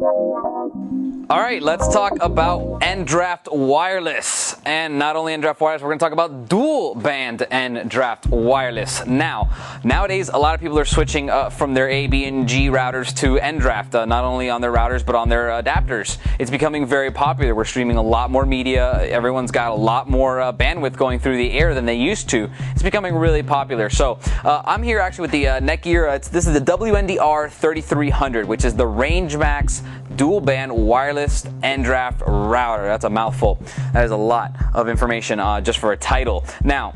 All right, let's talk about N-Draft Wireless. And not only N-Draft Wireless, we're going to talk about dual band N-Draft Wireless. Nowadays, a lot of people are switching from their A, B, and G routers to N-Draft, not only on their routers, but on their adapters. It's becoming very popular. We're streaming a lot more media. Everyone's got a lot more bandwidth going through the air than they used to. It's becoming really popular. So I'm here actually with the Netgear. This is the WNDR3300, which is the RangeMax Dual Band Wireless-N Draft router. That's a mouthful. That is a lot of information just for a title. Now,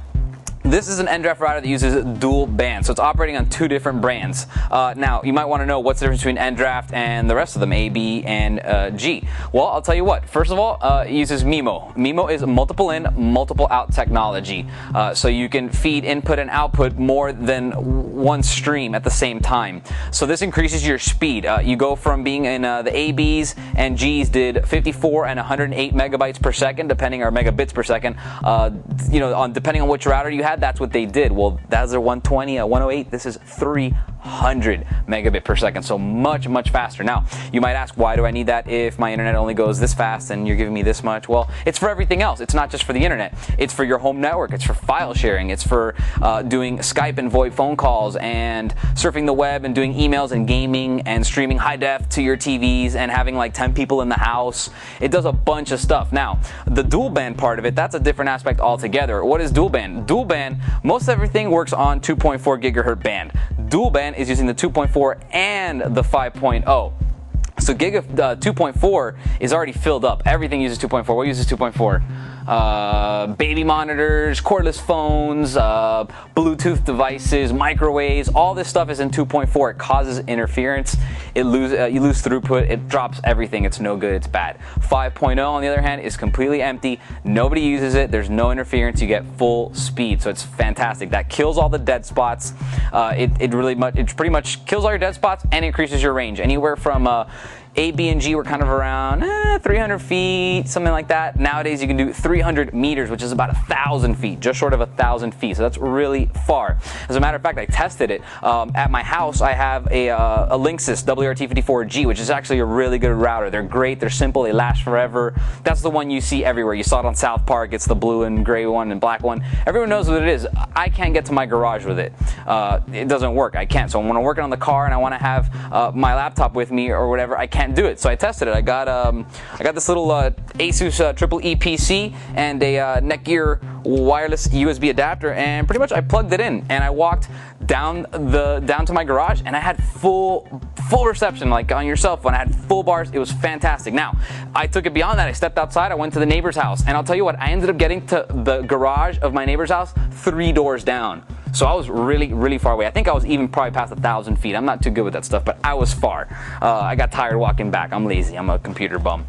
this is an N-Draft router that uses dual band, so it's operating on two different brands. Now, you might want to know what's the difference between N-Draft and the rest of them, A, B, and G. Well, I'll tell you what. First of all, it uses MIMO. MIMO is multiple in, multiple out technology. So you can feed input and output more than one stream at the same time. So this increases your speed. You go from being in the A, Bs and Gs did 54 and 108 megabytes per second, depending, or megabits per second. Depending on which router you have, that's what they did. Well, that's their 120, 108. This is 300 megabit per second, so much, much faster. Now, you might ask, why do I need that if my internet only goes this fast and you're giving me this much? Well, it's for everything else. It's not just for the internet. It's for your home network. It's for file sharing. It's for doing Skype and VoIP phone calls and surfing the web and doing emails and gaming and streaming high def to your TVs and having like 10 people in the house. It does a bunch of stuff. Now, the dual band part of it, that's a different aspect altogether. What is dual band? Dual band, most everything works on 2.4 gigahertz band. Dual band is using the 2.4 and the 5.0. So 2.4 is already filled up. Everything uses 2.4. What uses 2.4? Baby monitors, cordless phones, Bluetooth devices, microwaves. All this stuff is in 2.4. It causes interference. You lose throughput. It drops everything. It's no good. It's bad. 5.0 on the other hand is completely empty. Nobody uses it. There's no interference. You get full speed. So it's fantastic. That kills all the dead spots. It pretty much kills all your dead spots and increases your range. Anywhere from A, B, and G were kind of around 300 feet, something like that. Nowadays, you can do 300 meters, which is about 1,000 feet, just short of 1,000 feet. So that's really far. As a matter of fact, I tested it. At my house, I have a Linksys WRT54G, which is actually a really good router. They're great. They're simple. They last forever. That's the one you see everywhere. You saw it on South Park. It's the blue and gray one and black one. Everyone knows what it is. I can't get to my garage with it. It doesn't work. I can't. So when I'm working on the car and I want to have my laptop with me or whatever, I can't do it. So I tested it. I got this little Asus triple E PC and a Netgear wireless USB adapter, and pretty much I plugged it in and I walked down to my garage and I had full reception, like on your cell phone. I had full bars. It was fantastic. Now, I took it beyond that. I stepped outside. I went to the neighbor's house, and I'll tell you what, I ended up getting to the garage of my neighbor's house 3 doors down. So I was really, really far away. I think I was even probably past 1,000 feet. I'm not too good with that stuff, but I was far. I got tired walking back. I'm lazy. I'm a computer bum.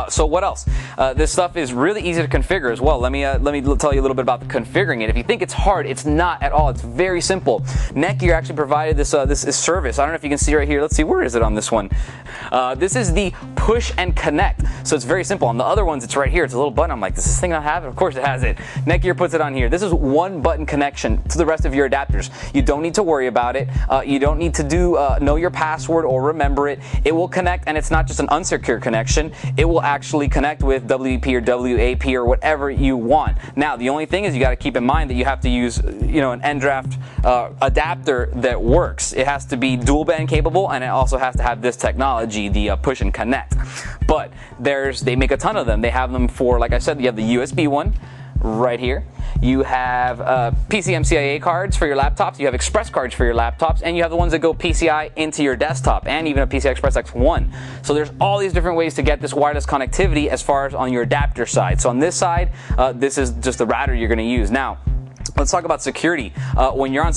So what else? This stuff is really easy to configure as well. Let me tell you a little bit about configuring it. If you think it's hard, it's not at all. It's very simple. Netgear actually provided this service. I don't know if you can see right here. Let's see, where is it on this one? This is the push and connect. So it's very simple. On the other ones, it's right here. It's a little button. I'm like, does this thing not have it? Of course it has it. Netgear puts it on here. This is one button connection to the rest of your adapters. You don't need to worry about it. You don't need to know your password or remember it. It will connect, and it's not just an unsecure connection. It will actually connect with WP or WAP or whatever you want. Now, the only thing is you got to keep in mind that you have to use, an N-Draft adapter that works. It has to be dual band capable, and it also has to have this technology, the push and connect. But they make a ton of them. They have them for, like I said, you have the USB one right here. You have PCMCIA cards for your laptops, you have Express cards for your laptops, and you have the ones that go PCI into your desktop, and even a PCI Express X1. So there's all these different ways to get this wireless connectivity as far as on your adapter side. So on this side, this is just the router you're going to use. Now, let's talk about security. When you want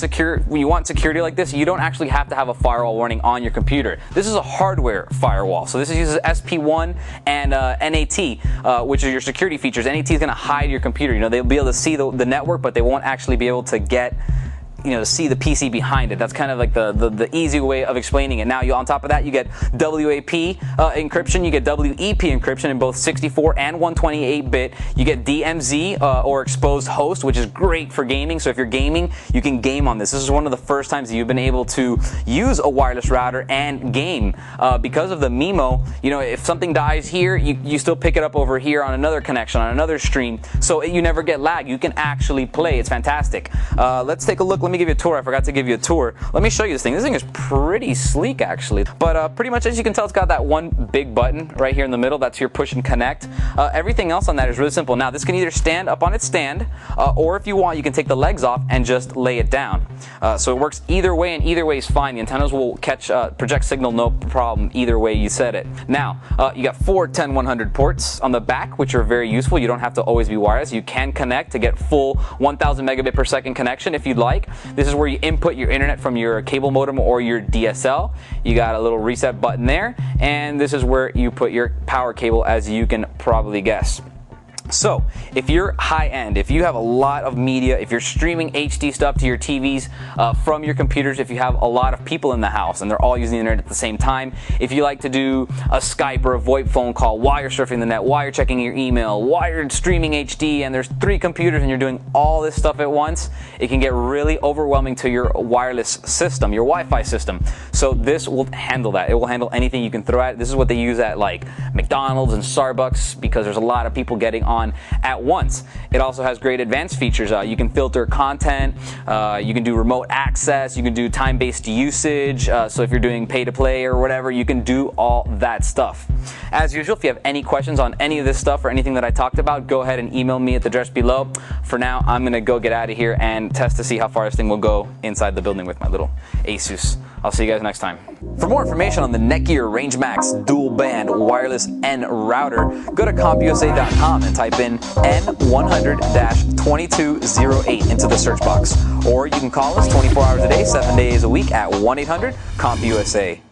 security like this, you don't actually have to have a firewall warning on your computer. This is a hardware firewall. So this uses SP1 and NAT, which are your security features. NAT is going to hide your computer. They'll be able to see the network, but they won't actually be able to get to see the PC behind it. That's kind of like the easy way of explaining it. Now, on top of that, you get WAP encryption, you get WEP encryption in both 64 and 128-bit. You get DMZ or exposed host, which is great for gaming. So if you're gaming, you can game on this. This is one of the first times that you've been able to use a wireless router and game because of the MIMO. If something dies here, you still pick it up over here on another connection, on another stream, so you never get lag. You can actually play. It's fantastic. Let's take a look. Let me give you a tour. I forgot to give you a tour. Let me show you this thing. This thing is pretty sleek, actually. But pretty much, as you can tell, it's got that one big button right here in the middle. That's your push and connect. Everything else on that is really simple. Now, this can either stand up on its stand, or if you want, you can take the legs off and just lay it down. So it works either way, and either way is fine. The antennas will catch project signal, no problem, either way you set it. Now, you got 4 10100 ports on the back, which are very useful. You don't have to always be wireless. You can connect to get full 1000 megabit per second connection if you'd like. This is where you input your internet from your cable modem or your DSL. You got a little reset button there, and this is where you put your power cable, as you can probably guess. So, if you're high-end, if you have a lot of media, if you're streaming HD stuff to your TVs from your computers, if you have a lot of people in the house and they're all using the internet at the same time, if you like to do a Skype or a VoIP phone call while you're surfing the net, while you're checking your email, while you're streaming HD, and there's 3 computers and you're doing all this stuff at once, it can get really overwhelming to your wireless system, your Wi-Fi system. So this will handle that. It will handle anything you can throw at it. This is what they use at like McDonald's and Starbucks, because there's a lot of people getting on at once. It also has great advanced features. You can filter content, you can do remote access, you can do time-based usage, so if you're doing pay-to-play or whatever, you can do all that stuff. As usual, if you have any questions on any of this stuff or anything that I talked about, go ahead and email me at the address below. For now, I'm going to go get out of here and test to see how far this thing will go inside the building with my little Asus. I'll see you guys next time. For more information on the Netgear RangeMax Dual Band Wireless-N router, go to CompUSA.com and type in N100-2208 into the search box. Or you can call us 24 hours a day, 7 days a week at 1-800-CompUSA.